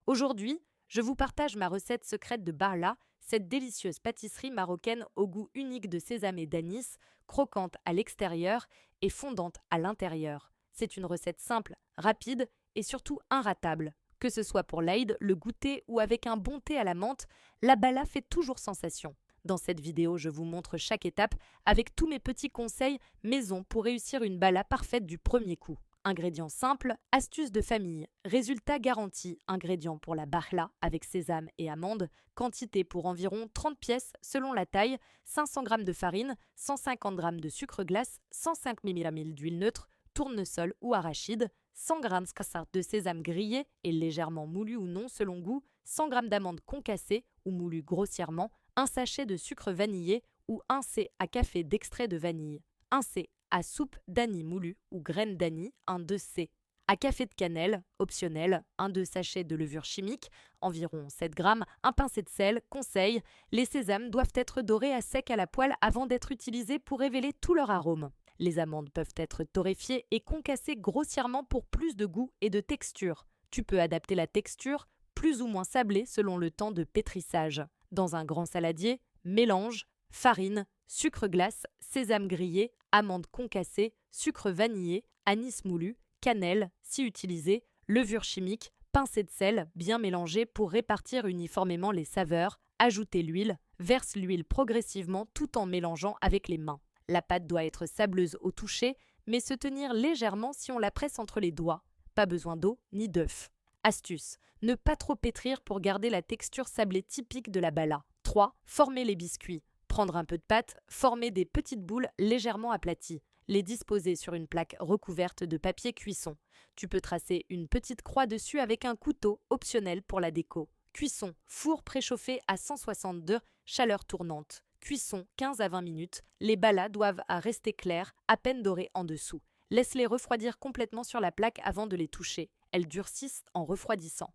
Aujourd'hui, je vous partage ma recette secrète de barla, cette délicieuse pâtisserie marocaine au goût unique de sésame et d'anis, croquante à l'extérieur et fondante à l'intérieur. C'est une recette simple, rapide et surtout inratable. Que ce soit pour l'Aïd, le goûter ou avec un bon thé à la menthe, la bala fait toujours sensation. Dans cette vidéo, je vous montre chaque étape avec tous mes petits conseils maison pour réussir une bala parfaite du premier coup. Ingrédients simples, astuces de famille, résultat garanti, ingrédients pour la bahla avec sésame et amandes, quantité pour environ 30 pièces selon la taille, 500 g de farine, 150 g de sucre glace, 105 ml d'huile neutre, tournesol ou arachide, 100 g de sésame grillé et légèrement moulu ou non selon goût, 100 g d'amandes concassées ou moulues grossièrement, un sachet de sucre vanillé ou un C à café d'extrait de vanille, un C à soupe d'anis moulu ou graines d'anis, un 2C. À café de cannelle, optionnel, un 2 sachets de levure chimique, environ 7 g, un pincé de sel. Conseil, les sésames doivent être dorés à sec à la poêle avant d'être utilisés pour révéler tout leur arôme. Les amandes peuvent être torréfiées et concassées grossièrement pour plus de goût et de texture. Tu peux adapter la texture, plus ou moins sablée selon le temps de pétrissage. Dans un grand saladier, mélange farine, sucre glace, sésame grillé, amandes concassées, sucre vanillé, anis moulu, cannelle, si utilisé, levure chimique, pincée de sel bien mélangée pour répartir uniformément les saveurs, ajoutez l'huile, verse l'huile progressivement tout en mélangeant avec les mains. La pâte doit être sableuse au toucher, mais se tenir légèrement si on la presse entre les doigts. Pas besoin d'eau ni d'œuf. Astuce, ne pas trop pétrir pour garder la texture sablée typique de la bala. 3. Former les biscuits. Prendre un peu de pâte, former des petites boules légèrement aplaties. Les disposer sur une plaque recouverte de papier cuisson. Tu peux tracer une petite croix dessus avec un couteau optionnel pour la déco. Cuisson, four préchauffé à 162, chaleur tournante. Cuisson 15 à 20 minutes. Les balas doivent rester claires, à peine dorées en dessous. Laisse-les refroidir complètement sur la plaque avant de les toucher. Elles durcissent en refroidissant.